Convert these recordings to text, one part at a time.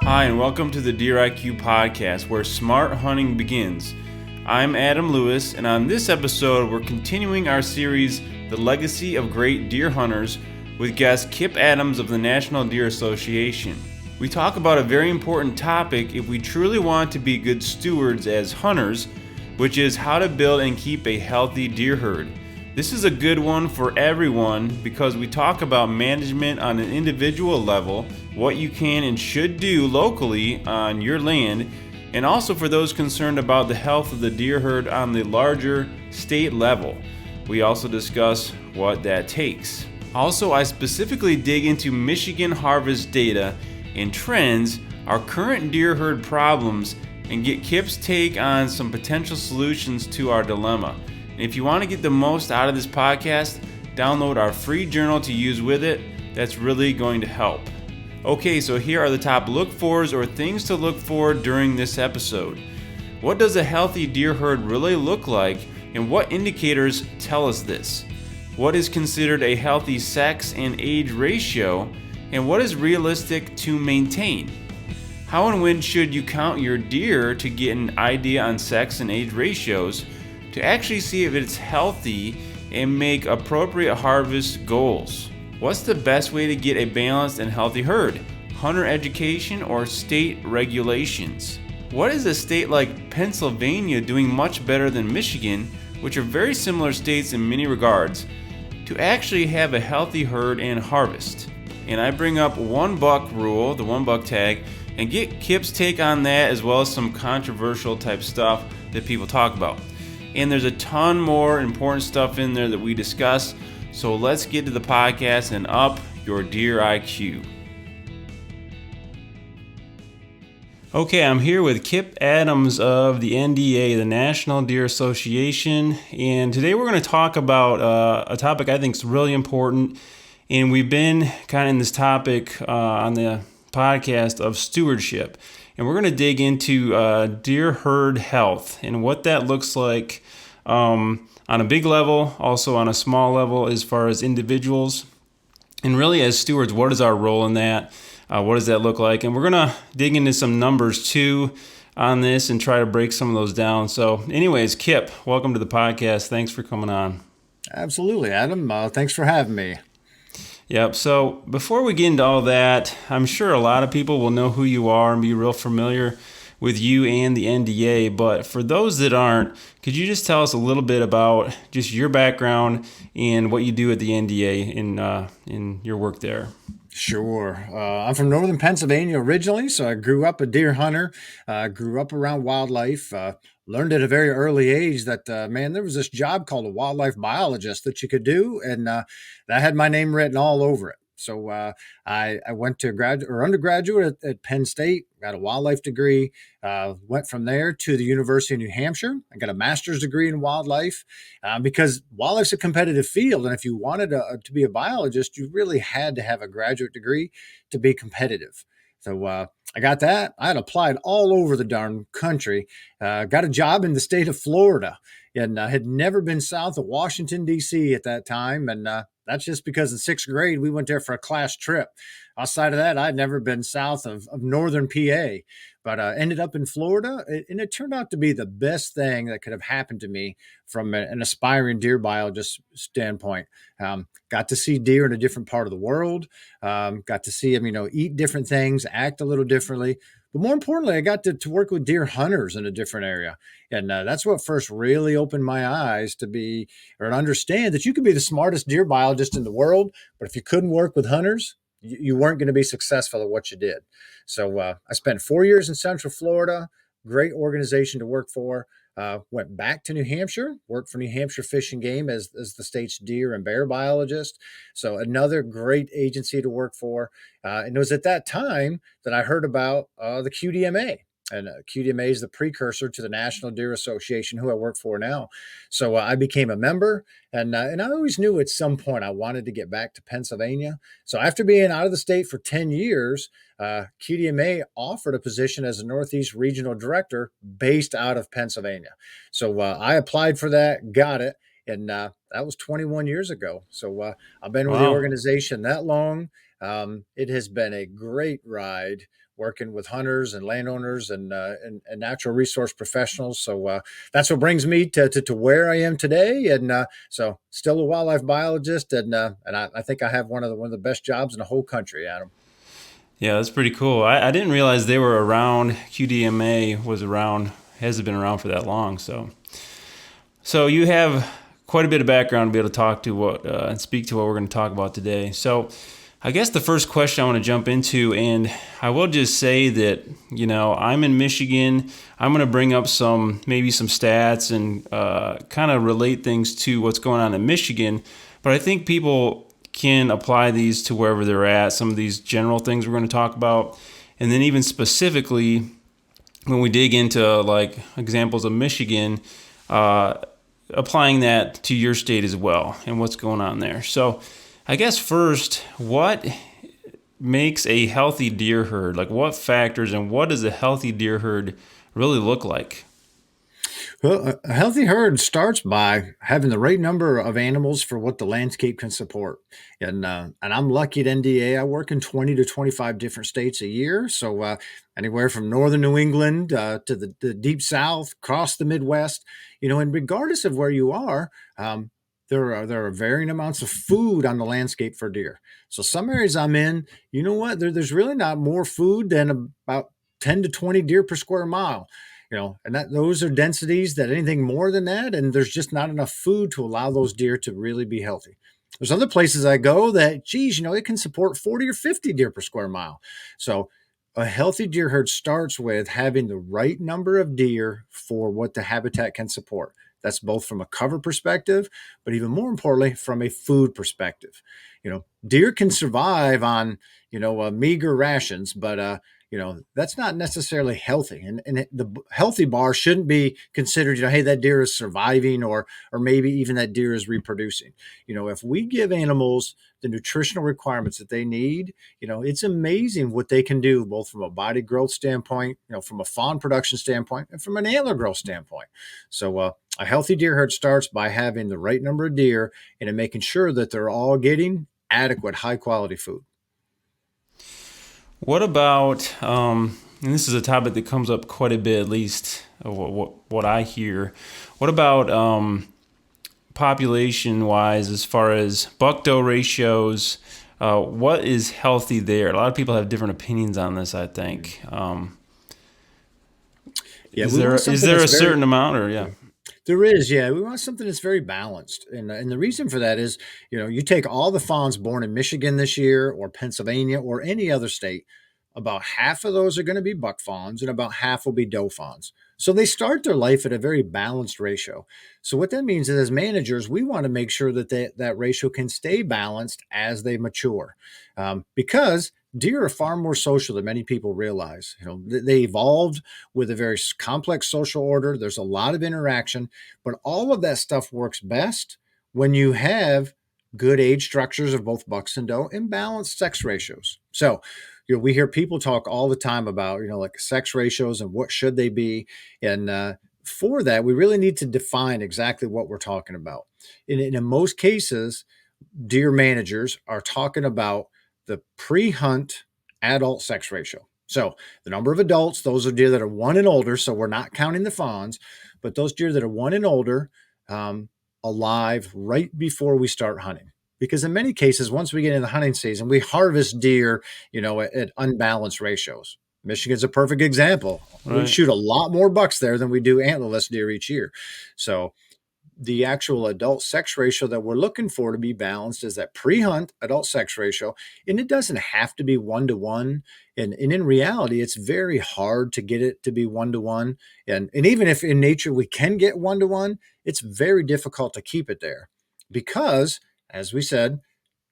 Hi, and welcome to the Deer IQ podcast, where smart hunting begins. I'm Adam Lewis, and on this episode, we're continuing our series, The Legacy of Great Deer Hunters, with guest Kip Adams of the National Deer Association. We talk about a very important topic if we truly want to be good stewards as hunters, which is how to build and keep a healthy deer herd. This is a good one for everyone because we talk about management on an individual level, what you can and should do locally on your land, and also for those concerned about the health of the deer herd on the larger state level. We also discuss what that takes. Also, I specifically dig into Michigan harvest data and trends, our current deer herd problems, and get Kip's take on some potential solutions to our dilemma. And if you want to get the most out of this podcast, download our free journal to use with it. That's really going to help. Okay, so here are the top look-fors or things to look for during this episode. What does a healthy deer herd really look like, and what indicators tell us this? What is considered a healthy sex and age ratio, and what is realistic to maintain? How and when should you count your deer to get an idea on sex and age ratios, to actually see if it's healthy and make appropriate harvest goals? What's the best way to get a balanced and healthy herd? Hunter education or state regulations? What is a state like Pennsylvania doing much better than Michigan, which are very similar states in many regards, to actually have a healthy herd and harvest? And I bring up one buck rule, the one buck tag, and get Kip's take on that, as well as some controversial type stuff that people talk about. And there's a ton more important stuff in there that we discuss. So let's get to the podcast and up your deer IQ. Okay, I'm here with Kip Adams of the NDA, the National Deer Association. And today we're going to talk about a topic I think is really important. And we've been kind of in this topic on the podcast of stewardship. And we're going to dig into deer herd health and what that looks like on a big level, also on a small level as far as individuals. And really as stewards, what is our role in that? What does that look like? And we're going to dig into some numbers too on this and try to break some of those down. So anyways, Kip, welcome to the podcast. Thanks for coming on. Absolutely, Adam. Thanks for having me. Yep. So before we get into all that, I'm sure a lot of people will know who you are and be real familiar with you and the NDA. But for those that aren't, could you just tell us a little bit about just your background and what you do at the NDA in your work there? Sure. I'm from northern Pennsylvania originally, so I grew up a deer hunter, grew up around wildlife, learned at a very early age that, man, there was this job called a wildlife biologist that you could do, and that had my name written all over it. So I went to undergraduate at Penn State, got a wildlife degree, went from there to the University of New Hampshire. I got a master's degree in wildlife because wildlife's a competitive field. And if you wanted to be a biologist, you really had to have a graduate degree to be competitive. So I got that. I had applied all over the darn country, got a job in the state of Florida, and had never been south of Washington, D.C. at that time. And that's just because in sixth grade, we went there for a class trip. Outside of that, I'd never been south of northern PA, but ended up in Florida. And it turned out to be the best thing that could have happened to me from an aspiring deer biologist standpoint. Got to see deer in a different part of the world, got to see them, eat different things, act a little differently. But more importantly, I got to work with deer hunters in a different area. And that's what first really opened my eyes to understand that you could be the smartest deer biologist in the world, but if you couldn't work with hunters, you weren't going to be successful at what you did. So I spent 4 years in Central Florida, great organization to work for. Went back to New Hampshire, worked for New Hampshire Fish and Game as the state's deer and bear biologist. So another great agency to work for. And it was at that time that I heard about the QDMA. And QDMA is the precursor to the National Deer Association, who I work for now. So I became a member, and I always knew at some point I wanted to get back to Pennsylvania. So after being out of the state for 10 years, QDMA offered a position as a Northeast Regional Director based out of Pennsylvania. So I applied for that, got it, and that was 21 years ago. So I've been with the Wow. organization that long. It has been a great ride working with hunters and landowners and natural resource professionals. So that's what brings me to where I am today. And so still a wildlife biologist, and I think I have one of the best jobs in the whole country, Adam. Yeah, that's pretty cool. I didn't realize they were around. QDMA was around, hasn't been around for that long. So you have quite a bit of background to be able to talk to what and speak to what we're going to talk about today. So I guess the first question I want to jump into, and I will just say that, I'm in Michigan. I'm going to bring up maybe some stats and kind of relate things to what's going on in Michigan. But I think people can apply these to wherever they're at, some of these general things we're going to talk about. And then even specifically, when we dig into like examples of Michigan, applying that to your state as well and what's going on there. So I guess first, what makes a healthy deer herd? Like what factors and what does a healthy deer herd really look like? Well, a healthy herd starts by having the right number of animals for what the landscape can support. And I'm lucky at NDA. I work in 20 to 25 different states a year. So anywhere from northern New England to the deep south, across the Midwest, and regardless of where you are, there are varying amounts of food on the landscape for deer. So some areas I'm in, you know what? There's really not more food than about 10 to 20 deer per square mile. And those are densities that anything more than that, and there's just not enough food to allow those deer to really be healthy. There's other places I go that, it can support 40 or 50 deer per square mile. So a healthy deer herd starts with having the right number of deer for what the habitat can support. That's both from a cover perspective, but even more importantly, from a food perspective. Deer can survive on, meager rations, but that's not necessarily healthy. And the healthy bar shouldn't be considered, hey, that deer is surviving or maybe even that deer is reproducing. If we give animals the nutritional requirements that they need, it's amazing what they can do, both from a body growth standpoint, from a fawn production standpoint, and from an antler growth standpoint. So a healthy deer herd starts by having the right number of deer and in making sure that they're all getting adequate, high quality food. What about, and this is a topic that comes up quite a bit, at least what I hear. What about population-wise, as far as buck-doe ratios? What is healthy there? A lot of people have different opinions on this, I think. Is there a certain amount, or yeah? There is, yeah. We want something that's very balanced. And the reason for that is, you take all the fawns born in Michigan this year or Pennsylvania or any other state, about half of those are going to be buck fawns and about half will be doe fawns. So they start their life at a very balanced ratio. So what that means is as managers, we want to make sure that that ratio can stay balanced as they mature. Because deer are far more social than many people realize. They evolved with a very complex social order. There's a lot of interaction, but all of that stuff works best when you have good age structures of both bucks and doe and balanced sex ratios. So, we hear people talk all the time about, like sex ratios and what should they be. And for that, we really need to define exactly what we're talking about. In most cases, deer managers are talking about the pre-hunt adult sex ratio. So the number of adults, those are deer that are 1 and older. So we're not counting the fawns, but those deer that are 1 and older, alive right before we start hunting. Because in many cases, once we get into the hunting season, we harvest deer, at unbalanced ratios. Michigan's a perfect example. Right. We shoot a lot more bucks there than we do antlerless deer each year. So the actual adult sex ratio that we're looking for to be balanced is that pre-hunt adult sex ratio. And it doesn't have to be 1-to-1. And in reality, it's very hard to get it to be 1-to-1. And even if in nature we can get 1-to-1, it's very difficult to keep it there because, as we said,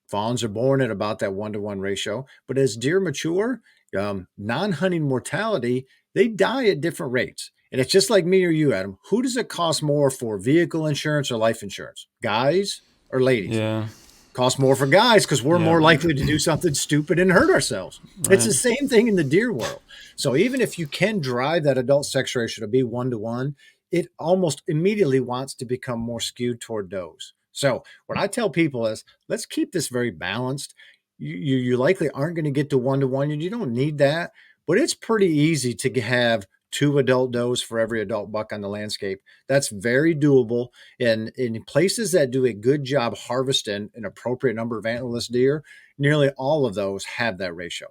fawns are born at about that 1-to-1 ratio. But as deer mature, non-hunting mortality, they die at different rates. And it's just like me or you, Adam. Who does it cost more for, vehicle insurance or life insurance? Guys or ladies? Yeah. Costs more for guys because we're more likely to do something stupid and hurt ourselves. Right. It's the same thing in the deer world. So even if you can drive that adult sex ratio to be 1-to-1, it almost immediately wants to become more skewed toward does. So what I tell people is, let's keep this very balanced. you likely aren't going to get to 1-to-1. You don't need that, but it's pretty easy to have two adult does for every adult buck on the landscape. That's very doable. And in places that do a good job harvesting an appropriate number of antlerless deer, nearly all of those have that ratio.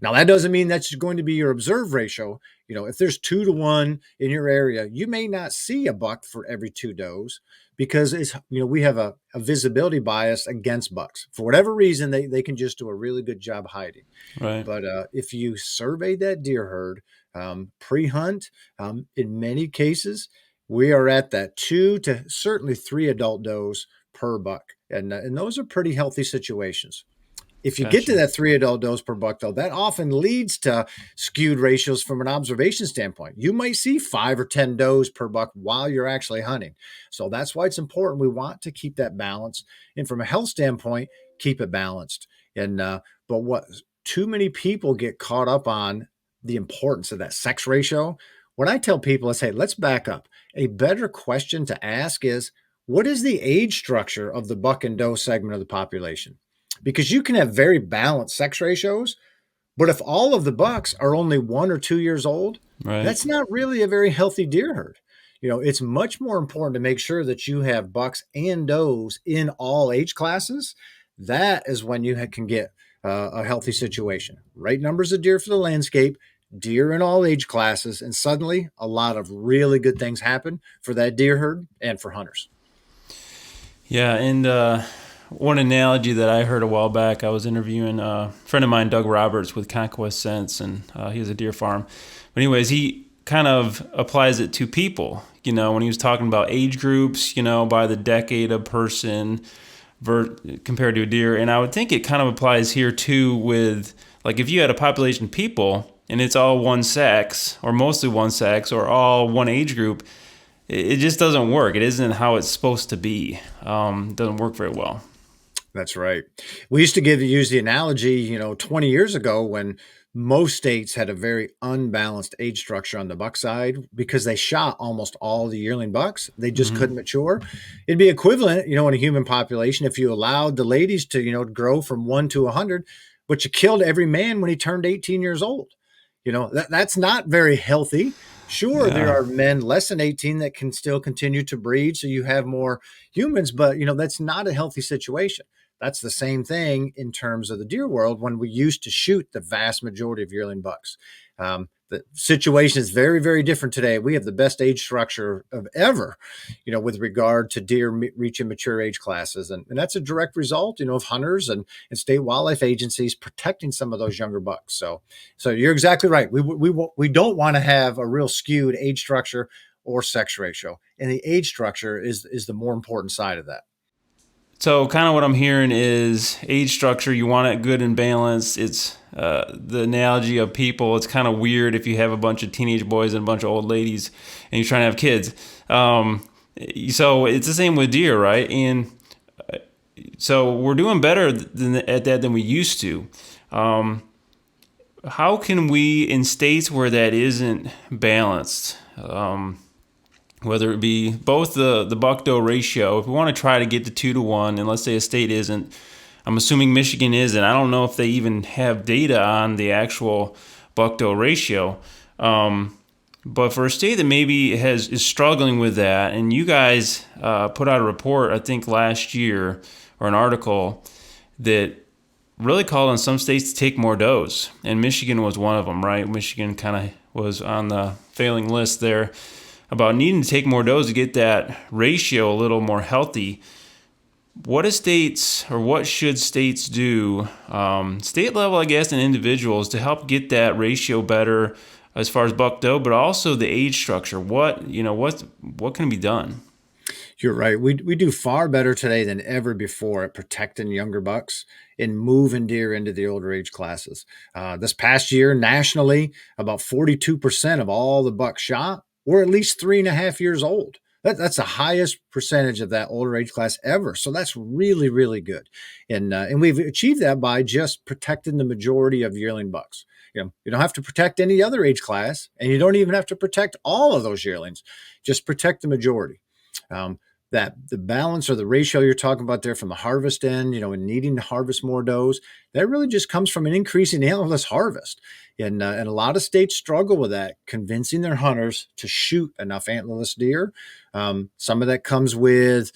Now, that doesn't mean that's going to be your observed ratio. If there's 2-to-1 in your area, you may not see a buck for every two does because we have a visibility bias against bucks. For whatever reason, they can just do a really good job hiding. Right. But if you survey that deer herd pre-hunt, in many cases, we are at that 2 to certainly 3 adult does per buck. And those are pretty healthy situations. If you get to that 3 adult does per buck, though, that often leads to skewed ratios from an observation standpoint. You might see 5 or 10 does per buck while you're actually hunting. So that's why it's important. We want to keep that balance. And from a health standpoint, keep it balanced. And but what too many people get caught up on the importance of that sex ratio. When I tell people, I say, let's back up. A better question to ask is, what is the age structure of the buck and doe segment of the population? Because you can have very balanced sex ratios, but if all of the bucks are only 1 or 2 years old, Right. that's not really a very healthy deer herd. It's much more important to make sure that you have bucks and does in all age classes. That is when you can get a healthy situation. Right numbers of deer for the landscape, deer in all age classes, and suddenly a lot of really good things happen for that deer herd and for hunters. Yeah, and one analogy that I heard a while back, I was interviewing a friend of mine, Doug Roberts, with Conquest Sense, and he has a deer farm. But anyways, he kind of applies it to people, when he was talking about age groups, by the decade of person compared to a deer. And I would think it kind of applies here too with, like, if you had a population of people and it's all one sex or mostly one sex or all one age group, it just doesn't work. It isn't how it's supposed to be. It doesn't work very well. That's right. We used to use the analogy, 20 years ago when most states had a very unbalanced age structure on the buck side because they shot almost all the yearling bucks. They just couldn't mature. It'd be equivalent, in a human population if you allowed the ladies to, grow from 1 to 100, but you killed every man when he turned 18 years old. That's not very healthy. Sure, there are men less than 18 that can still continue to breed, so you have more humans, but that's not a healthy situation. That's the same thing in terms of the deer world when we used to shoot the vast majority of yearling bucks. The situation is very, very different today. We have the best age structure of ever, with regard to deer reaching mature age classes. And that's a direct result, of hunters and state wildlife agencies protecting some of those younger bucks. So you're exactly right. We don't want to have a real skewed age structure or sex ratio. And the age structure is the more important side of that. So kind of what I'm hearing is age structure, you want it good and balanced. It's the analogy of people. It's kind of weird if you have a bunch of teenage boys and a bunch of old ladies and you're trying to have kids. So it's the same with deer, right? And so we're doing better at that than we used to. How can we, in states where that isn't balanced, whether it be both the buck-doe ratio, if we want to try to get to 2-to-1, and let's say a state isn't, I'm assuming Michigan isn't. I don't know if they even have data on the actual buck-doe ratio. But for a state that maybe is struggling with that, and you guys put out a report, I think last year, or an article that really called on some states to take more does, and Michigan was one of them, right? Michigan kind of was on the failing list there about needing to take more does to get that ratio a little more healthy. What should states do, state level, I guess, and individuals, to help get that ratio better as far as buck-doe, but also the age structure? What can be done? You're right. We do far better today than ever before at protecting younger bucks and moving deer into the older age classes. This past year, nationally, about 42% of all the bucks shot were at least 3.5 years old. That's the highest percentage of that older age class ever. So that's really, really good. And we've achieved that by just protecting the majority of yearling bucks. You don't have to protect any other age class, and you don't even have to protect all of those yearlings. Just protect the majority. that the balance or the ratio you're talking about there from the harvest end, and needing to harvest more does, that really just comes from an increase in antlerless harvest. And a lot of states struggle with that, convincing their hunters to shoot enough antlerless deer. Some of that comes with,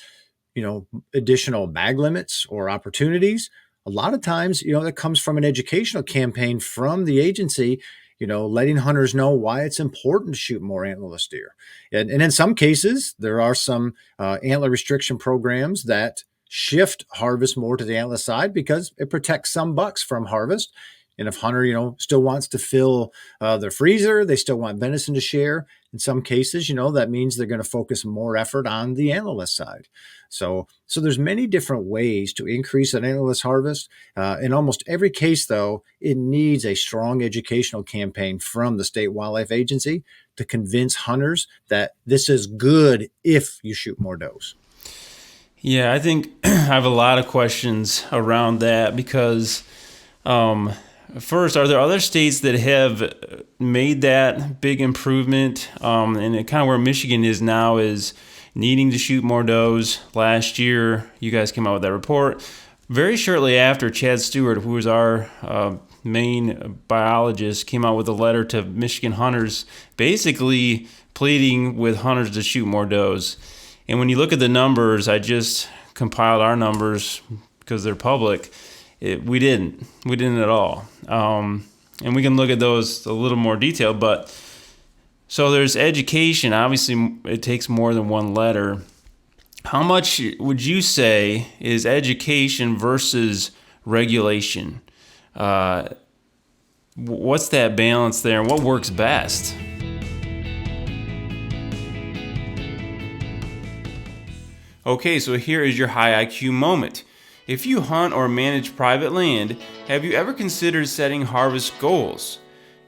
additional bag limits or opportunities. A lot of times, that comes from an educational campaign from the agency, letting hunters know why it's important to shoot more antlerless deer. And in some cases, there are some antler restriction programs that shift harvest more to the antler side because it protects some bucks from harvest. And if hunter, still wants to fill their freezer, they still want venison to share. In some cases, that means they're going to focus more effort on the antlerless side. So there's many different ways to increase an antlerless harvest. In almost every case, though, it needs a strong educational campaign from the State Wildlife Agency to convince hunters that this is good if you shoot more does. Yeah, I think I have a lot of questions around that because first, are there other states that have made that big improvement? And kind of where Michigan is now is needing to shoot more does. Last year, you guys came out with that report. Very shortly after, Chad Stewart, who was our main biologist, came out with a letter to Michigan hunters basically pleading with hunters to shoot more does. And when you look at the numbers, I just compiled our numbers because they're public. We didn't at all. And we can look at those a little more detailed, but so there's education. Obviously, it takes more than one letter. How much would you say is education versus regulation? What's that balance there, and what works best? Okay, so here is your high IQ moment. If you hunt or manage private land, have you ever considered setting harvest goals?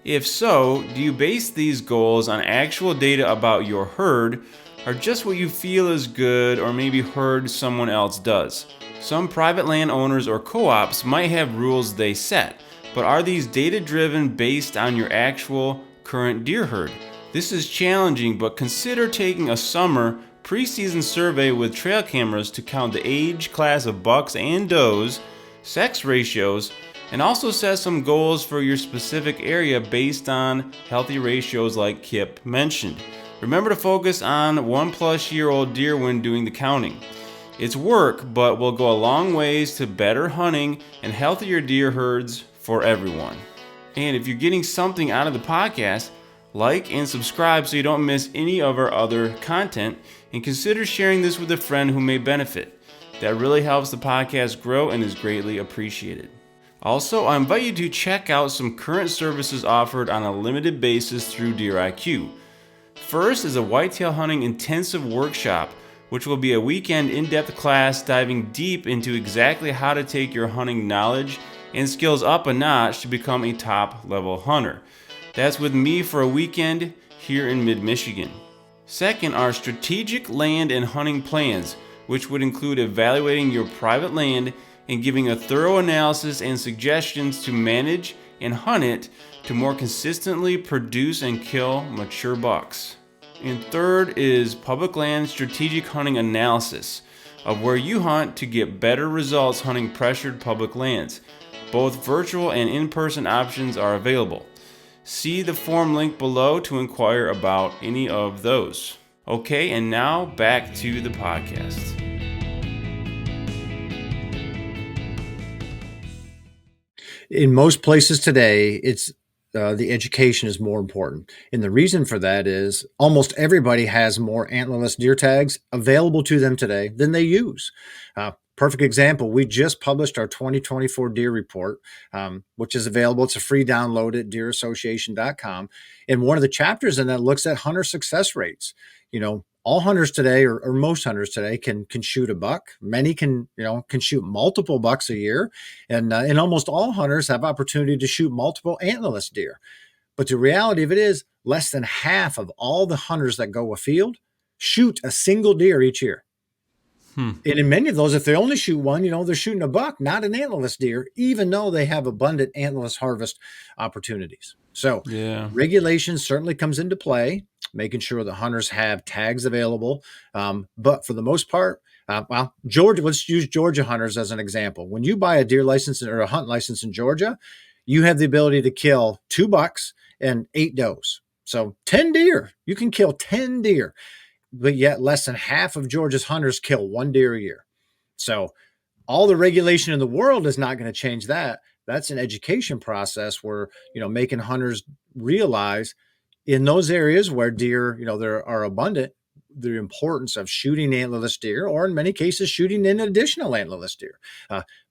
If so, do you base these goals on actual data about your herd, or just what you feel is good or maybe herd someone else does? Some private landowners or co-ops might have rules they set, but are these data-driven based on your actual current deer herd? This is challenging, but consider taking a summer preseason survey with trail cameras to count the age class of bucks and does, sex ratios, and also set some goals for your specific area based on healthy ratios like Kip mentioned. Remember to focus on 1+ year old deer when doing the counting. It's work, but will go a long ways to better hunting and healthier deer herds for everyone. And if you're getting something out of the podcast, like and subscribe so you don't miss any of our other content, and consider sharing this with a friend who may benefit. That really helps the podcast grow and is greatly appreciated. Also, I invite you to check out some current services offered on a limited basis through Deer IQ. First is a whitetail hunting intensive workshop, which will be a weekend in-depth class diving deep into exactly how to take your hunting knowledge and skills up a notch to become a top-level hunter. That's with me for a weekend here in mid-Michigan. Second are strategic land and hunting plans, which would include evaluating your private land and giving a thorough analysis and suggestions to manage and hunt it to more consistently produce and kill mature bucks. And third is public land strategic hunting analysis of where you hunt to get better results hunting pressured public lands. Both virtual and in-person options are available. See the form link below to inquire about any of those. Okay, and now back to the podcast. In most places today, it's the education is more important. And the reason for that is almost everybody has more antlerless deer tags available to them today than they use. Perfect example, we just published our 2024 deer report, which is available. It's a free download at deerassociation.com. And one of the chapters in that looks at hunter success rates. All hunters today, or most hunters today, can shoot a buck. Many can shoot multiple bucks a year. And almost all hunters have opportunity to shoot multiple antlerless deer. But the reality of it is less than half of all the hunters that go afield shoot a single deer each year. Hmm. And in many of those, if they only shoot one, they're shooting a buck, not an antlerless deer, even though they have abundant antlerless harvest opportunities. So Yeah. regulation certainly comes into play, making sure that hunters have tags available. But for the most part, Georgia, let's use Georgia hunters as an example. When you buy a deer license or a hunt license in Georgia, you have the ability to kill 2 bucks and 8 does. So 10 deer, you can kill 10 deer, but yet less than half of Georgia's hunters kill 1 deer a year. So all the regulation in the world is not going to change that. That's an education process where, making hunters realize in those areas where deer, there are abundant, the importance of shooting antlerless deer, or in many cases, shooting in additional antlerless deer.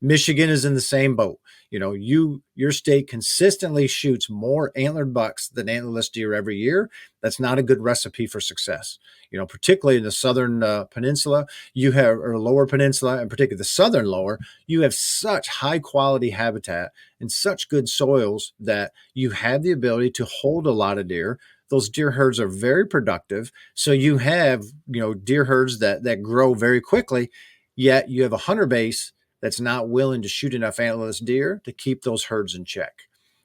Michigan is in the same boat. Your state consistently shoots more antlered bucks than antlerless deer every year. That's not a good recipe for success. Particularly in the southern peninsula, you have, or lower peninsula, and particularly the southern lower, you have such high quality habitat and such good soils that you have the ability to hold a lot of deer. Those deer herds are very productive. So you have, deer herds that grow very quickly, yet you have a hunter base that's not willing to shoot enough antlerless deer to keep those herds in check.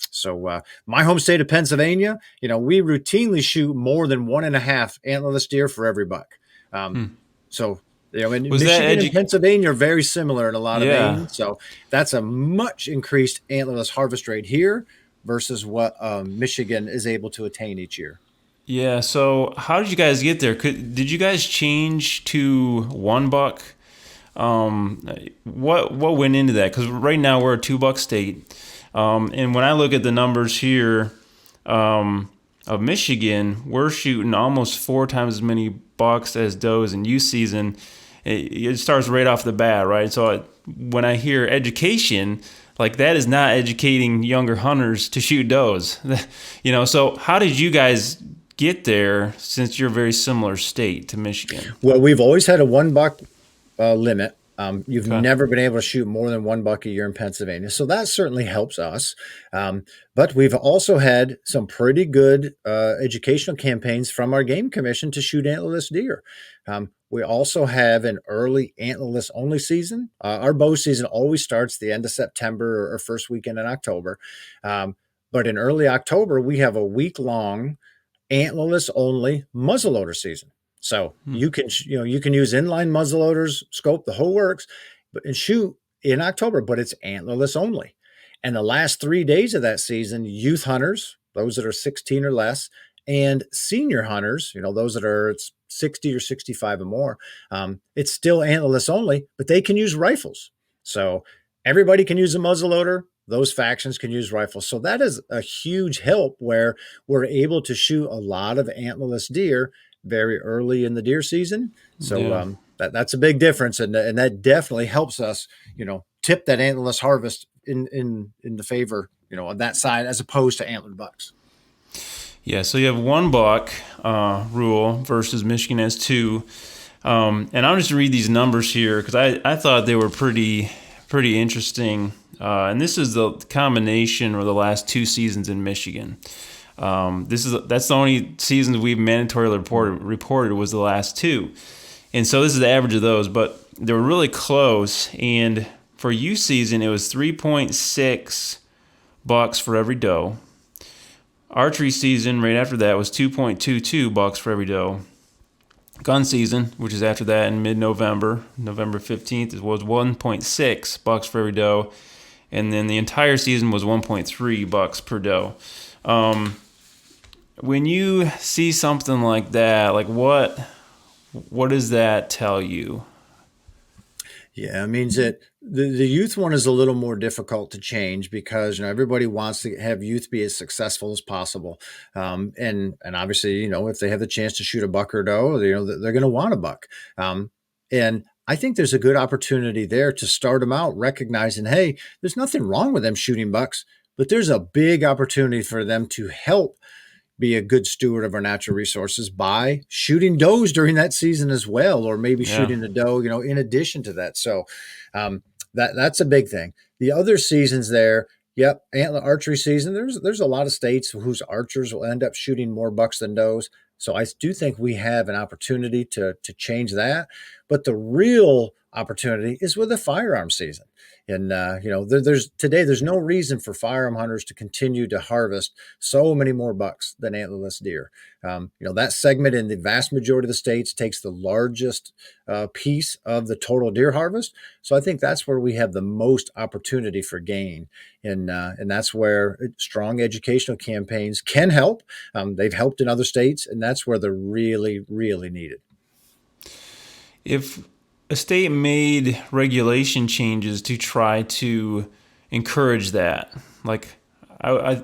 So my home state of Pennsylvania, we routinely shoot more than 1.5 antlerless deer for every buck. Hmm. So, and Was Michigan and Pennsylvania are very similar in a lot of Yeah. veins. So that's a much increased antlerless harvest rate here versus what Michigan is able to attain each year. Yeah. So how did you guys get there? Did you guys change to 1 buck? What went into that? Because right now we're a 2 buck state. And when I look at the numbers here of Michigan, we're shooting almost 4 times as many bucks as does in youth season. It starts right off the bat, right? So when I hear education, like that is not educating younger hunters to shoot does. So how did you guys get there, since you're a very similar state to Michigan? Well, we've always had a 1 buck limit. You've Okay. never been able to shoot more than 1 buck a year in Pennsylvania. So that certainly helps us. But we've also had some pretty good educational campaigns from our game commission to shoot antlerless deer. We also have an early antlerless only season. Our bow season always starts the end of September or first weekend in October. But in early October, we have a week-long antlerless only muzzleloader season. So you can use inline muzzleloaders, scope, the whole works, and shoot in October, but it's antlerless only. And the last 3 days of that season, youth hunters, those that are 16 or less, and senior hunters, those that are 60 or 65 or more, it's still antlerless only, but they can use rifles. So everybody can use a muzzleloader. Those factions can use rifles. So that is a huge help where we're able to shoot a lot of antlerless deer very early in the deer season. So Yeah. that's a big difference. And that definitely helps us, tip that antlerless harvest in the favor, on that side, as opposed to antlered bucks. Yeah, so you have 1 buck rule versus Michigan has 2. And I'll just read these numbers here because I thought they were pretty interesting. And this is the combination of the last 2 seasons in Michigan. That's the only seasons we've mandatorily reported was the last 2. And so this is the average of those, but they were really close. And for youth season, it was 3.6 bucks for every doe. Archery season right after that was 2.22 bucks for every doe. Gun season, which is after that in mid-November, November 15th, it was 1.6 bucks for every doe. And then the entire season was 1.3 bucks per doe. When you see something like that, like what does that tell you? Yeah, it means that the youth one is a little more difficult to change because everybody wants to have youth be as successful as possible, and obviously if they have the chance to shoot a buck or doe, they're going to want a buck, and I think there's a good opportunity there to start them out recognizing, hey, there's nothing wrong with them shooting bucks, but there's a big opportunity for them to help be a good steward of our natural resources by shooting does during that season as well, or maybe shooting a doe, in addition to that. So that's a big thing. The other seasons there, Yep, antler archery season. There's a lot of states whose archers will end up shooting more bucks than does. So I do think we have an opportunity to change that. But the real opportunity is with the firearm season. And there's no reason for firearm hunters to continue to harvest so many more bucks than antlerless deer. That segment in the vast majority of the states takes the largest piece of the total deer harvest. So I think that's where we have the most opportunity for gain. And that's where strong educational campaigns can help. They've helped in other states, and that's where they're really, really needed. If a state made regulation changes to try to encourage that, like I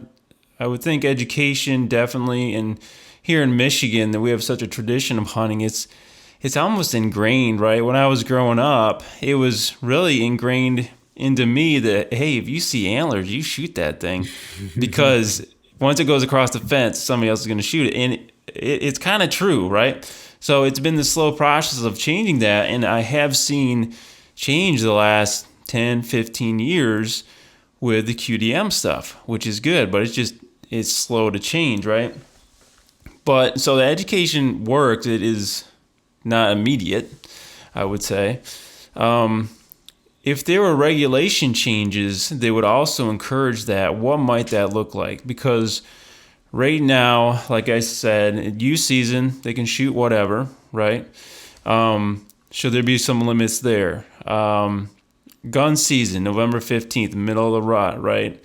would think education definitely, and here in Michigan that we have such a tradition of hunting, it's almost ingrained, right? When I was growing up, it was really ingrained into me that, hey, if you see antlers, you shoot that thing, because once it goes across the fence, somebody else is going to shoot it. And it's kind of true, right? So it's been the slow process of changing that, and I have seen change the last 10, 15 years with the QDM stuff, which is good, but it's slow to change, right? But so the education works. It is not immediate, I would say. If there were regulation changes, they would also encourage that. What might that look like? Because right now, like I said, youth season, they can shoot whatever, right? Should there be some limits there? Gun season, November 15th, middle of the rut, right?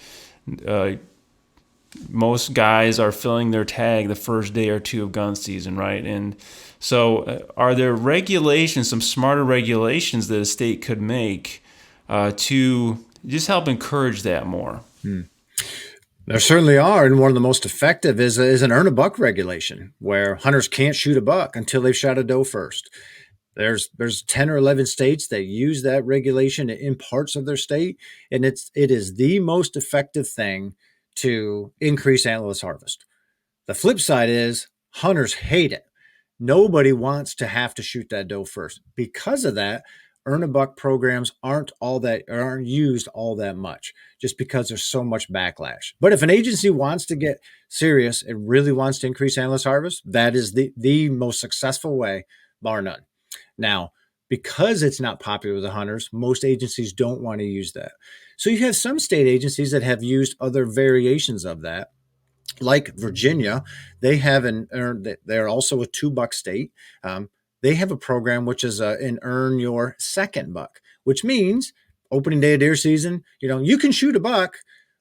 Most guys are filling their tag the first day or two of gun season, right? And so are there regulations, some smarter regulations that a state could make to just help encourage that more? There certainly are, and one of the most effective is an earn a buck regulation, where hunters can't shoot a buck until they've shot a doe first. There's 10 or 11 states that use that regulation in parts of their state, and it is the most effective thing to increase antlerless harvest. The flip side is hunters hate it. Nobody wants to have to shoot that doe first. Because of that, earn a buck programs aren't used all that much, just because there's so much backlash. But if an agency wants to get serious and really wants to increase antlerless harvest, that is the most successful way, bar none. Now, because it's not popular with the hunters, most agencies don't want to use that. So you have some state agencies that have used other variations of that, like Virginia. They're also a $2 state. They have a program which is an earn your second buck, which means opening day of deer season, you can shoot a buck,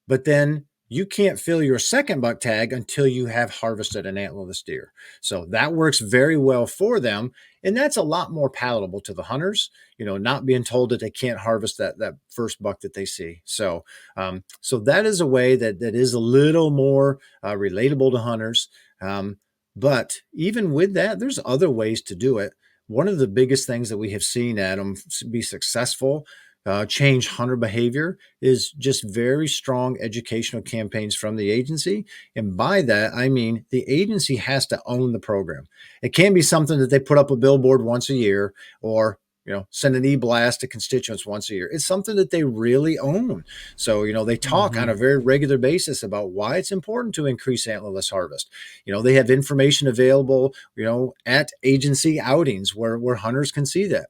but then you can't fill your second buck tag until you have harvested an antlerless deer. So that works very well for them. And that's a lot more palatable to the hunters, not being told that they can't harvest that first buck that they see. So that is a way that is a little more relatable to hunters. But even with that, there's other ways to do it. One of the biggest things that we have seen, Adam, be successful, change hunter behavior, is just very strong educational campaigns from the agency. And by that, I mean the agency has to own the program. It can't be something that they put up a billboard once a year, or send an e-blast to constituents once a year. It's something that they really own. So, they talk on a very regular basis about why it's important to increase antlerless harvest. They have information available, at agency outings where hunters can see that.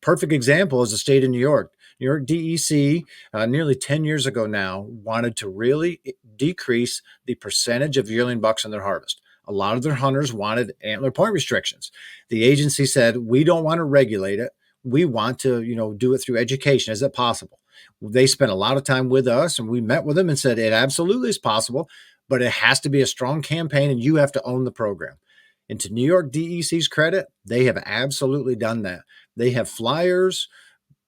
Perfect example is the state of New York. New York DEC, nearly 10 years ago now, wanted to really decrease the percentage of yearling bucks in their harvest. A lot of their hunters wanted antler point restrictions. The agency said, we don't want to regulate it. We want to, do it through education. Is it possible? They spent a lot of time with us, and we met with them and said, it absolutely is possible, but it has to be a strong campaign, and you have to own the program. And to New York DEC's credit, they have absolutely done that. They have flyers,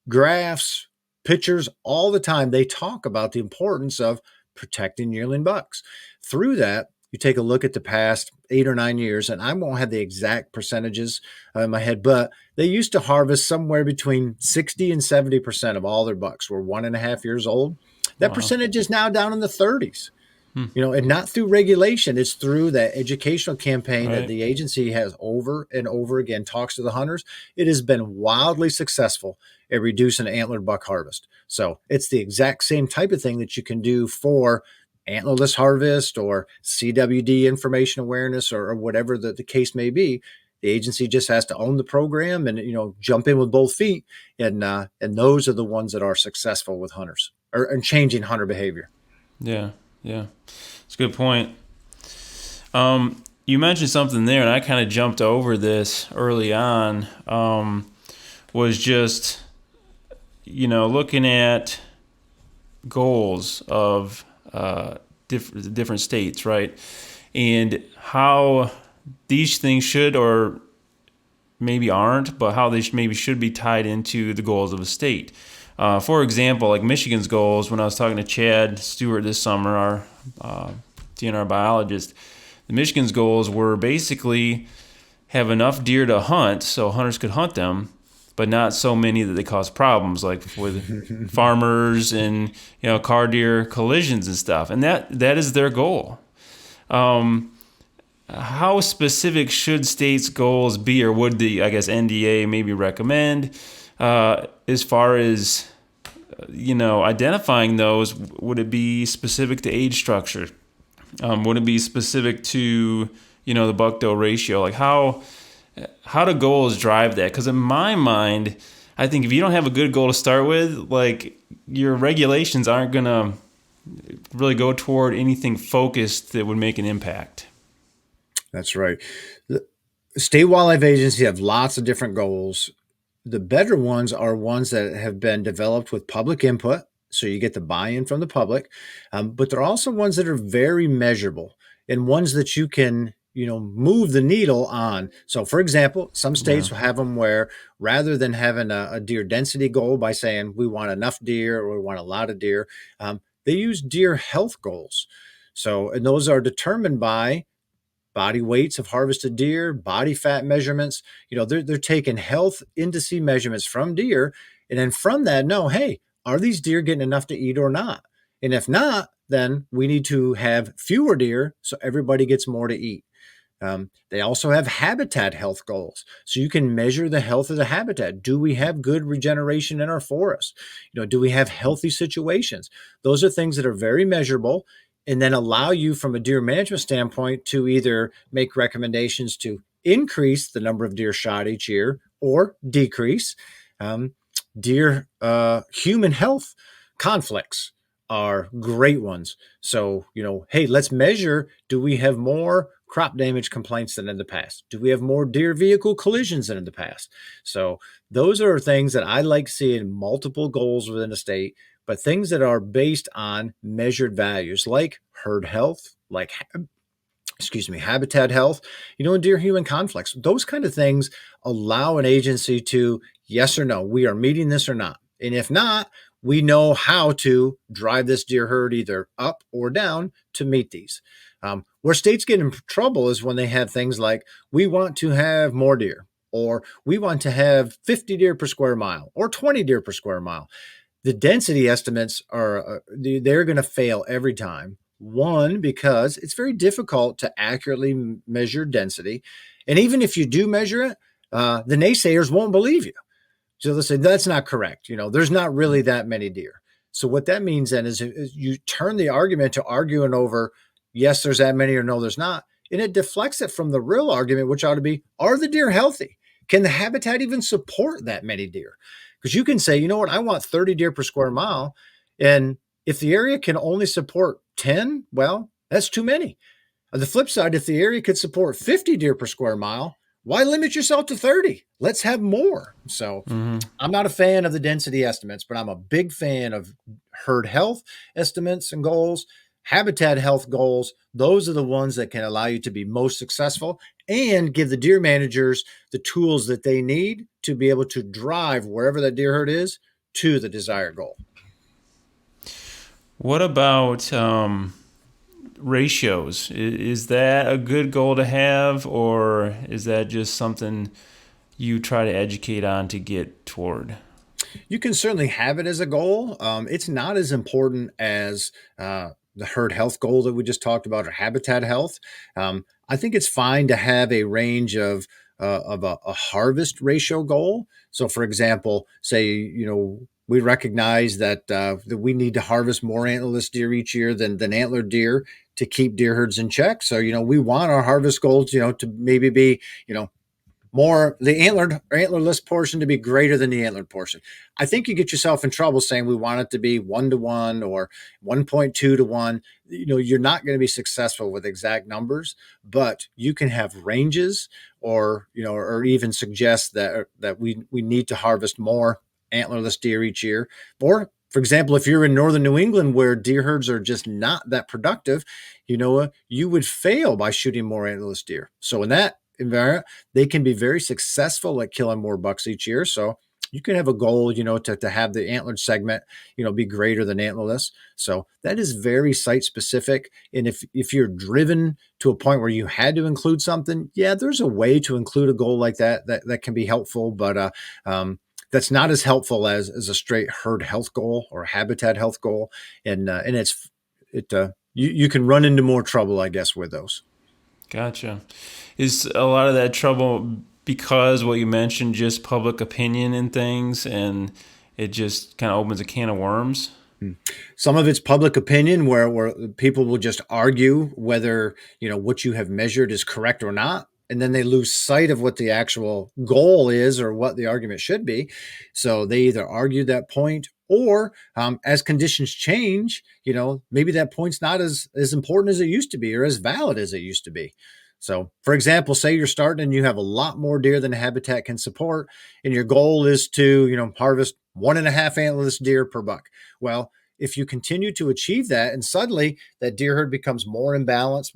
graphs, pictures all the time. They talk about the importance of protecting yearling bucks. Through that, you take a look at the past 8 or 9 years, and I won't have the exact percentages in my head, but they used to harvest somewhere between 60 and 70% of all their bucks were 1.5 years old. That percentage is now down in the 30s. And not through regulation. It's through that educational campaign that Right. the agency has over and over again talks to the hunters. It has been wildly successful at reducing antlered buck harvest. So it's the exact same type of thing that you can do for antlerless harvest or CWD information awareness or whatever the case may be. The agency just has to own the program and jump in with both feet, and those are the ones that are successful with hunters and changing hunter behavior. Yeah. Yeah. It's a good point. You mentioned something there, and I kind of jumped over this early on. Was just, looking at goals of different states, right? And how these things should or maybe aren't, but how they maybe should be tied into the goals of a state. For example, like Michigan's goals, when I was talking to Chad Stewart this summer, our DNR biologist, the Michigan's goals were basically have enough deer to hunt so hunters could hunt them, but not so many that they cause problems, like with farmers and car deer collisions and stuff. And that is their goal. How specific should states' goals be, or would the NDA maybe recommend as far as identifying those? Would it be specific to age structure? Would it be specific to the buck doe ratio? Like how do goals drive that? Because in my mind, I think if you don't have a good goal to start with, like your regulations aren't gonna really go toward anything focused that would make an impact. That's right. The state wildlife agencies have lots of different goals. The better ones are ones that have been developed with public input, so you get the buy-in from the public. But there are also ones that are very measurable and ones that you can, move the needle on. So, for example, some states will have them where rather than having a deer density goal by saying we want enough deer or we want a lot of deer, they use deer health goals. So, and those are determined by body weights of harvested deer, body fat measurements. They're taking health indice measurements from deer, and then from that, hey, are these deer getting enough to eat or not? And if not, then we need to have fewer deer so everybody gets more to eat. They also have habitat health goals. So you can measure the health of the habitat. Do we have good regeneration in our forest? Do we have healthy situations? Those are things that are very measurable and then allow you from a deer management standpoint to either make recommendations to increase the number of deer shot each year or decrease. Deer human health conflicts are great ones. So, hey, let's measure, do we have more crop damage complaints than in the past? Do we have more deer vehicle collisions than in the past? So those are things that I like seeing multiple goals within a state, but things that are based on measured values like herd health, like habitat health, and deer human conflicts. Those kind of things allow an agency to, yes or no, we are meeting this or not. And if not, we know how to drive this deer herd either up or down to meet these. Where states get in trouble is when they have things like, we want to have more deer, or we want to have 50 deer per square mile, or 20 deer per square mile. The density estimates they're going to fail every time. One, because it's very difficult to accurately measure density. And even if you do measure it, the naysayers won't believe you. So they'll say, that's not correct. There's not really that many deer. So what that means then is you turn the argument to arguing over, yes, there's that many or no, there's not. And it deflects it from the real argument, which ought to be, are the deer healthy? Can the habitat even support that many deer? Because you can say, you know what, I want 30 deer per square mile. And if the area can only support 10, well, that's too many. On the flip side, if the area could support 50 deer per square mile, why limit yourself to 30? Let's have more. So I'm not a fan of the density estimates, but I'm a big fan of herd health estimates and goals, habitat health goals. Those are the ones that can allow you to be most successful and give the deer managers the tools that they need to be able to drive wherever that deer herd is to the desired goal. What about ratios? Is that a good goal to have, or is that just something you try to educate on to get toward? You can certainly have it as a goal. It's not as important as the herd health goal that we just talked about, or habitat health, I think it's fine to have a range of a harvest ratio goal. So, for example, say we recognize that we need to harvest more antlerless deer each year than antlered deer to keep deer herds in check. So, we want our harvest goals, to maybe be, more the antlered or antlerless portion to be greater than the antlered portion. I think you get yourself in trouble saying we want it to be 1-to-1 or 1.2-to-1. You're not going to be successful with exact numbers, but you can have ranges, or even suggest that we need to harvest more antlerless deer each year. Or, for example, if you're in northern New England where deer herds are just not that productive, you would fail by shooting more antlerless deer. So in that environment, they can be very successful at killing more bucks each year. So you can have a goal, to have the antlered segment, be greater than antlerless. So that is very site specific. And if you're driven to a point where you had to include something, yeah, there's a way to include a goal like that can be helpful. But that's not as helpful as a straight herd health goal or habitat health goal. And you can run into more trouble, I guess, with those. Gotcha. Is a lot of that trouble because what you mentioned, just public opinion and things, and it just kind of opens a can of worms? Some of it's public opinion where people will just argue whether, what you have measured is correct or not. And then they lose sight of what the actual goal is or what the argument should be. So they either argue that point, or as conditions change, maybe that point's not as important as it used to be or as valid as it used to be. So, for example, say you're starting and you have a lot more deer than the habitat can support, and your goal is to, harvest 1.5 antlerless deer per buck. Well, if you continue to achieve that and suddenly that deer herd becomes more imbalanced,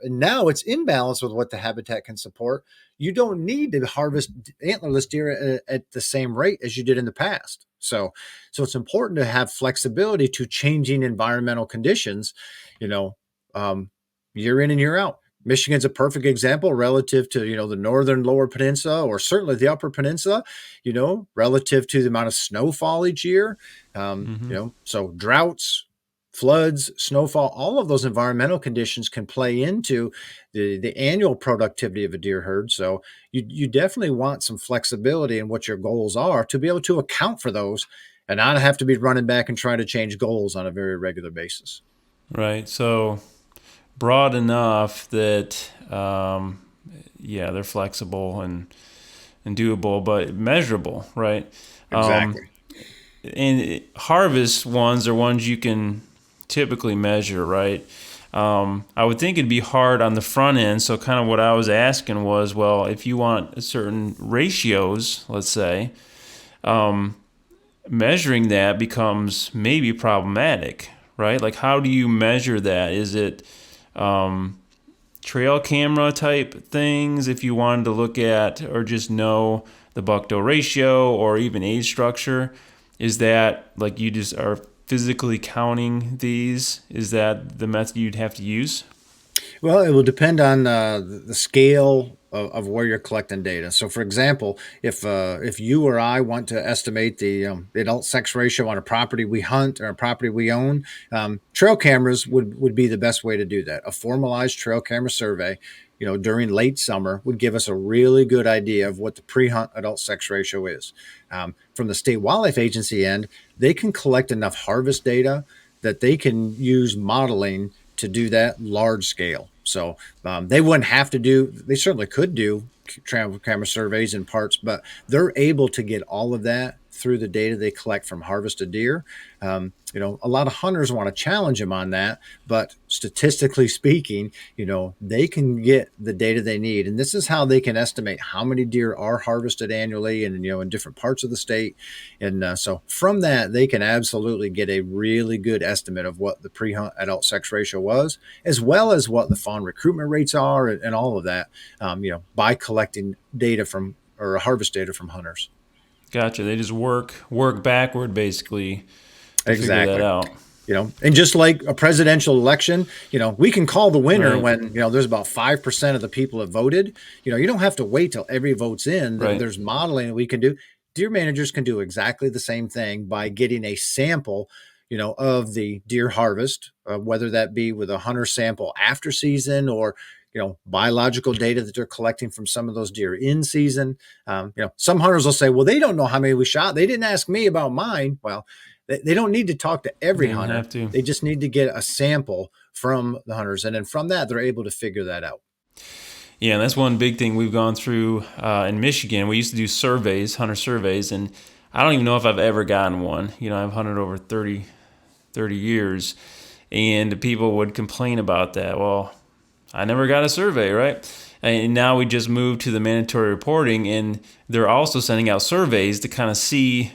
and now it's imbalanced with what the habitat can support, you don't need to harvest antlerless deer at the same rate as you did in the past. So it's important to have flexibility to changing environmental conditions, year in and year out. Michigan's a perfect example relative to, the northern lower peninsula, or certainly the upper peninsula, relative to the amount of snowfall each year. So droughts, floods, snowfall, all of those environmental conditions can play into the annual productivity of a deer herd. So you definitely want some flexibility in what your goals are to be able to account for those and not have to be running back and trying to change goals on a very regular basis. Right. So broad enough that, they're flexible and doable, but measurable, right? Exactly. And harvest ones are ones you can typically measure, right? I would think it'd be hard on the front end. So kind of what I was asking was, well, if you want certain ratios, let's say, measuring that becomes maybe problematic, right? Like, how do you measure that? Is it trail camera type things if you wanted to look at or just know the buck-doe ratio or even age structure? Is that like you just are physically counting these? Is that the method you'd have to use? Well, it will depend on the scale of where you're collecting data. So, for example, if you or I want to estimate the adult sex ratio on a property we hunt or a property we own, trail cameras would be the best way to do that. A formalized trail camera survey, during late summer would give us a really good idea of what the pre-hunt adult sex ratio is. From the State Wildlife Agency end, they can collect enough harvest data that they can use modeling to do that large scale. So they wouldn't have to they certainly could do trail camera surveys in parts, but they're able to get all of that through the data they collect from harvested deer. A lot of hunters want to challenge them on that, but statistically speaking, they can get the data they need. And this is how they can estimate how many deer are harvested annually and, in different parts of the state. And so from that, they can absolutely get a really good estimate of what the pre-hunt adult sex ratio was, as well as what the fawn recruitment rates are and all of that, by collecting data or harvest data from hunters. Gotcha. They just work backward, basically, to exactly. figure that out. And just like a presidential election, we can call the winner when, there's about 5% of the people have voted. You don't have to wait till every vote's in. Right. There's modeling that we can do. Deer managers can do exactly the same thing by getting a sample, of the deer harvest, whether that be with a hunter sample after season or biological data that they're collecting from some of those deer in season. Some hunters will say, well, they don't know how many we shot. They didn't ask me about mine. Well, they don't need to talk to every hunter. Have to. They just need to get a sample from the hunters. And then from that, they're able to figure that out. Yeah, and that's one big thing we've gone through in Michigan. We used to do surveys, hunter surveys, and I don't even know if I've ever gotten one. I've hunted over 30 years, and people would complain about that. Well, I never got a survey, right? And now we just moved to the mandatory reporting, and they're also sending out surveys to kind of see,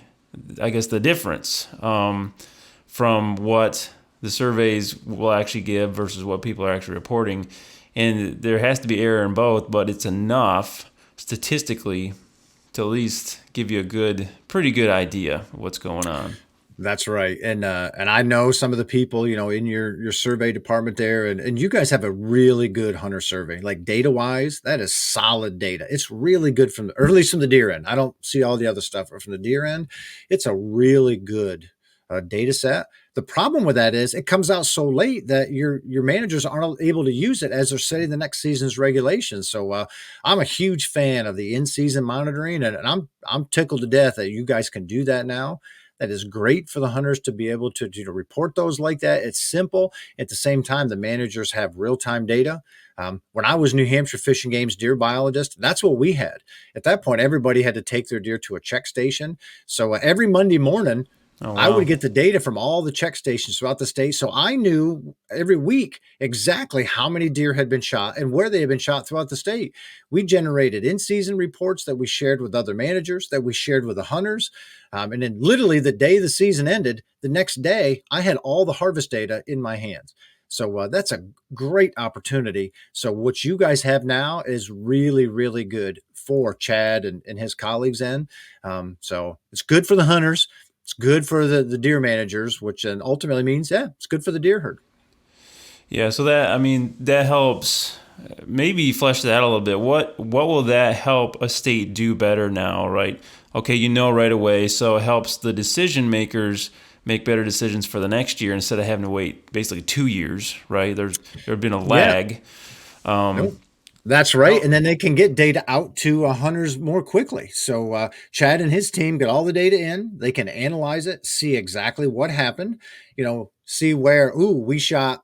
I guess, the difference from what the surveys will actually give versus what people are actually reporting. And there has to be error in both, but it's enough statistically to at least give you a pretty good idea of what's going on. That's right. And I know some of the people, in your survey department there, and you guys have a really good hunter survey. Like data wise, that is solid data. It's really good or at least from the deer end. I don't see all the other stuff, but from the deer end, it's a really good data set. The problem with that is it comes out so late that your managers aren't able to use it as they're setting the next season's regulations. So I'm a huge fan of the in-season monitoring, and I'm tickled to death that you guys can do that now. That is great for the hunters to be able to report those like that. It's simple. At the same time, the managers have real-time data. When I was New Hampshire Fish and Game's deer biologist, that's what we had. At that point, everybody had to take their deer to a check station. So every Monday morning, oh, wow, I would get the data from all the check stations throughout the state. So I knew every week exactly how many deer had been shot and where they had been shot throughout the state. We generated in-season reports that we shared with other managers, that we shared with the hunters. And then literally the day the season ended, the next day, I had all the harvest data in my hands. So that's a great opportunity. So what you guys have now is really, really good for Chad and his colleagues. So it's good for the hunters. It's good for the deer managers, which then ultimately means, it's good for the deer herd. Yeah, so that helps. Maybe flesh that out a little bit. What will that help a state do better now, right? Okay, right away, so it helps the decision makers make better decisions for the next year instead of having to wait basically 2 years, right? There's been a lag. Yeah. That's right. And then they can get data out to hunters more quickly. So Chad and his team get all the data in. They can analyze it, see exactly what happened, see where, we shot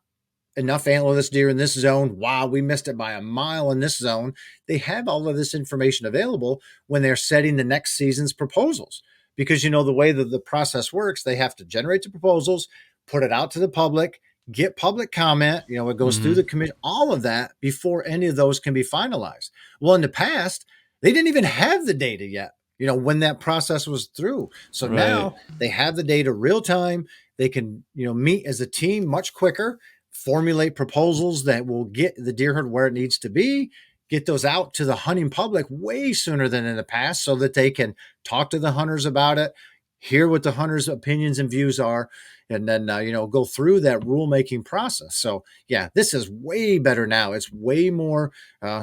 enough antlerless deer in this zone. Wow, we missed it by a mile in this zone. They have all of this information available when they're setting the next season's proposals. Because, the way that the process works, they have to generate the proposals, put it out to the public, get public comment, it goes through the commission, all of that before any of those can be finalized. Well, in the past, they didn't even have the data yet, when that process was through. So now they have the data real time. They can, meet as a team much quicker, formulate proposals that will get the deer herd where it needs to be, get those out to the hunting public way sooner than in the past so that they can talk to the hunters about it, hear what the hunters' opinions and views are, and then, go through that rulemaking process. So, this is way better now. It's way more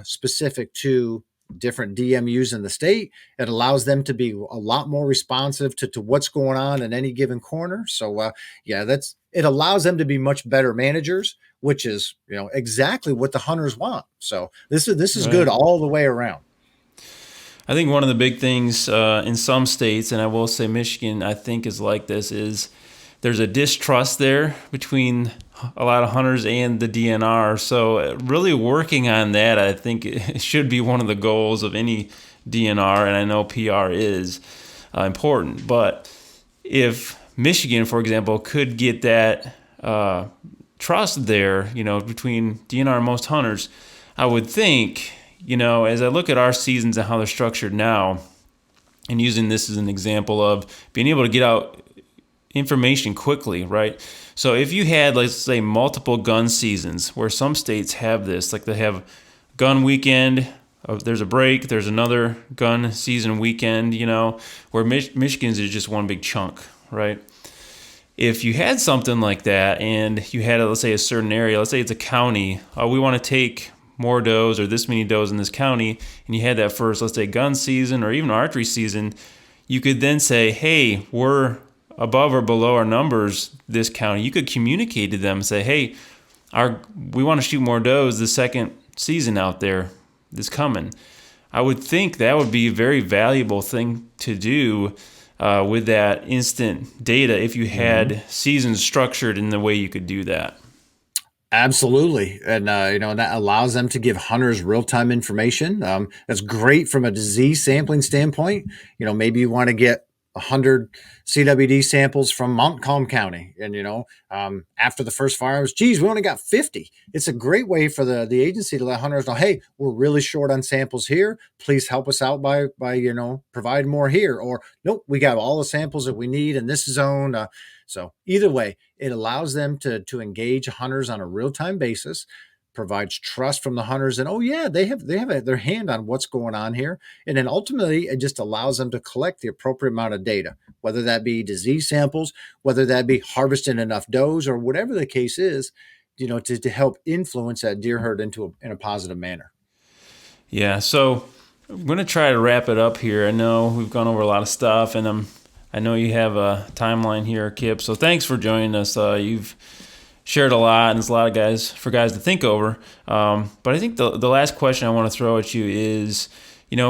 specific to different DMUs in the state. It allows them to be a lot more responsive to what's going on in any given corner. So, it allows them to be much better managers, which is, exactly what the hunters want. So this is good all the way around. I think one of the big things in some states, and I will say Michigan, I think is like this, is there's a distrust there between a lot of hunters and the DNR. So really working on that, I think it should be one of the goals of any DNR, and I know PR is important. But if Michigan, for example, could get that trust there, between DNR and most hunters, I would think, as I look at our seasons and how they're structured now, and using this as an example of being able to get out information quickly, right? So if you had, let's say, multiple gun seasons, where some states have this, like they have gun weekend, there's a break, there's another gun season weekend, where Michigan's is just one big chunk, right? If you had something like that and you had, let's say, a certain area, let's say it's a county, we want to take more does or this many does in this county, and you had that first, let's say, gun season or even archery season, you could then say, hey, we're above or below our numbers this county, you could communicate to them and say, hey, we want to shoot more does the second season out there is coming. I would think that would be a very valuable thing to do with that instant data if you had seasons structured in the way you could do that. Absolutely. And, that allows them to give hunters real time information. That's great from a disease sampling standpoint. Maybe you want to get 100 CWD samples from Montcalm County. And, after the first fires, geez, we only got 50. It's a great way for the agency to let hunters know, hey, we're really short on samples here. Please help us out by provide more here. Or, nope, we got all the samples that we need in this zone. So either way, it allows them to engage hunters on a real-time basis, provides trust from the hunters, and they have their hand on what's going on here. And then ultimately it just allows them to collect the appropriate amount of data, whether that be disease samples, whether that be harvesting enough does, or whatever the case is, to help influence that deer herd in a positive manner. Yeah, so I'm going to try to wrap it up here. I know we've gone over a lot of stuff, and I know you have a timeline here, Kip. So thanks for joining us. You've shared a lot, and there's a lot of guys to think over. But I think the last question I want to throw at you is,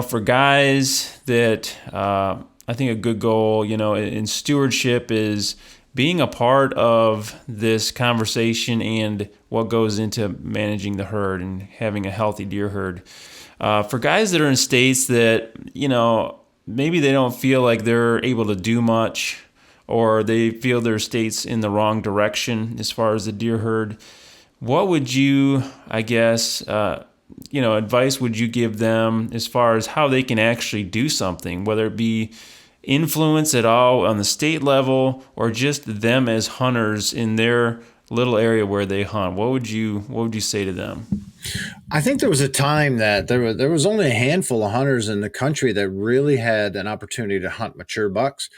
for guys that I think a good goal, in stewardship is being a part of this conversation and what goes into managing the herd and having a healthy deer herd. For guys that are in states that, maybe they don't feel like they're able to do much, or they feel their state's in the wrong direction as far as the deer herd, what would you, advice would you give them as far as how they can actually do something, whether it be influence at all on the state level or just them as hunters in their little area where they hunt? What would you say to them? I think there was a time that there was only a handful of hunters in the country that really had an opportunity to hunt mature bucks.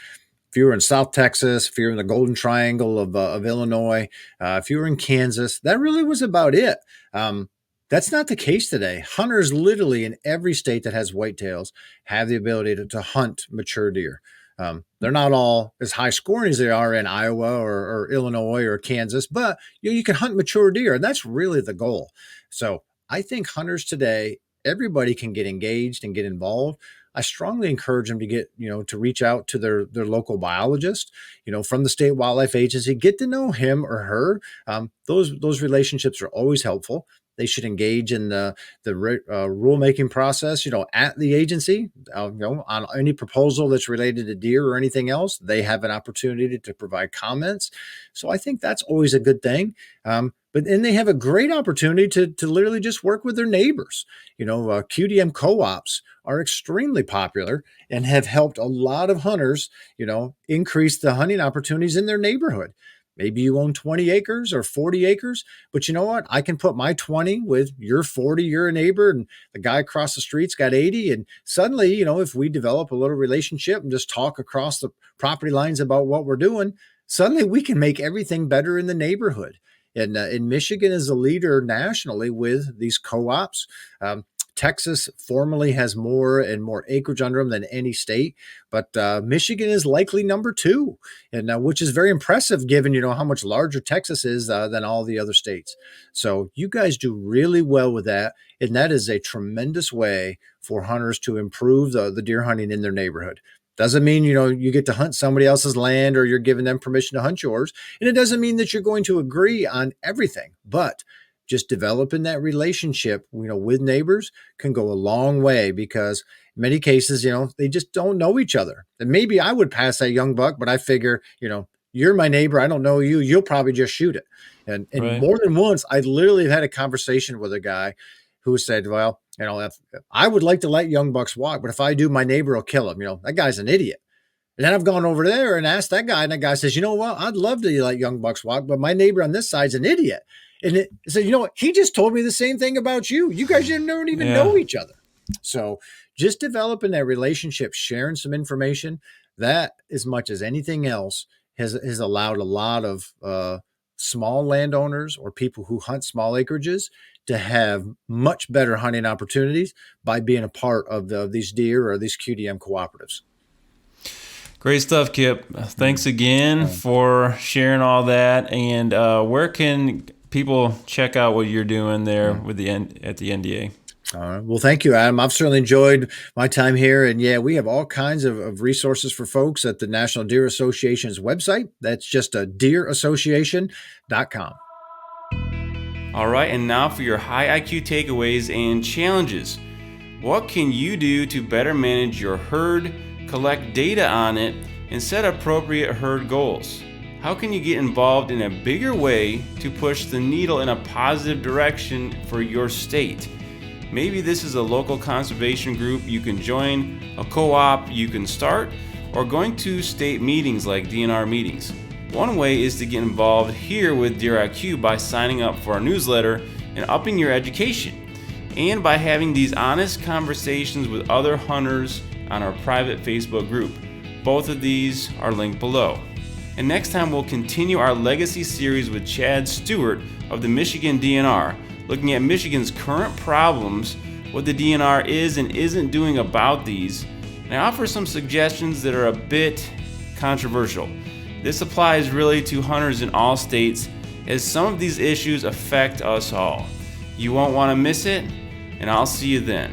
If you were in South Texas, if you were in the Golden Triangle of Illinois, if you were in Kansas, that really was about it. That's not the case today. Hunters literally in every state that has whitetails have the ability to hunt mature deer. They're not all as high scoring as they are in Iowa or Illinois or Kansas, but you can hunt mature deer, and that's really the goal. So I think hunters today, everybody can get engaged and get involved. I strongly encourage them to get, to reach out to their local biologist, from the state wildlife agency, get to know him or her. Those relationships are always helpful. They should engage in the rulemaking process, at the agency, on any proposal that's related to deer or anything else. They have an opportunity to provide comments. So I think that's always a good thing. But then they have a great opportunity to literally just work with their neighbors. QDM co-ops are extremely popular and have helped a lot of hunters, increase the hunting opportunities in their neighborhood. Maybe you own 20 acres or 40 acres, but you know what? I can put my 20 with your 40, you're a neighbor, and the guy across the street's got 80. And suddenly, if we develop a little relationship and just talk across the property lines about what we're doing, suddenly we can make everything better in the neighborhood. And Michigan is a leader nationally with these co-ops. Texas formally has more and more acreage under them than any state, but Michigan is likely number 2, and which is very impressive given how much larger Texas is than all the other states. So you guys do really well with that, and that is a tremendous way for hunters to improve the deer hunting in their neighborhood. Doesn't mean, you get to hunt somebody else's land or you're giving them permission to hunt yours. And it doesn't mean that you're going to agree on everything, but just developing that relationship, with neighbors can go a long way, because in many cases, they just don't know each other. And maybe I would pass that young buck, but I figure, you're my neighbor. I don't know you. You'll probably just shoot it. And Right. More than once, I literally had a conversation with a guy who said, well, I would like to let young bucks walk, but if I do, my neighbor will kill him. That guy's an idiot. And then I've gone over there and asked that guy, and that guy says, you know what? I'd love to let young bucks walk, but my neighbor on this side's an idiot. And so, he just told me the same thing about you. You guys don't even know each other. So just developing that relationship, sharing some information, that as much as anything else has allowed a lot of small landowners or people who hunt small acreages to have much better hunting opportunities by being a part of these deer or these QDM cooperatives. Great stuff, Kip. Thanks again for sharing all that. And where can people check out what you're doing there with at the NDA? All right. Well, thank you, Adam. I've certainly enjoyed my time here. And yeah, we have all kinds of resources for folks at the National Deer Association's website. That's just deerassociation.com. All right. And now for your high IQ takeaways and challenges. What can you do to better manage your herd, collect data on it, and set appropriate herd goals? How can you get involved in a bigger way to push the needle in a positive direction for your state? Maybe this is a local conservation group you can join, a co-op you can start, or going to state meetings like DNR meetings. One way is to get involved here with Deer IQ by signing up for our newsletter and upping your education, and by having these honest conversations with other hunters on our private Facebook group. Both of these are linked below. And next time we'll continue our legacy series with Chad Stewart of the Michigan DNR, looking at Michigan's current problems, what the DNR is and isn't doing about these, and I offer some suggestions that are a bit controversial. This applies really to hunters in all states, as some of these issues affect us all. You won't want to miss it, and I'll see you then.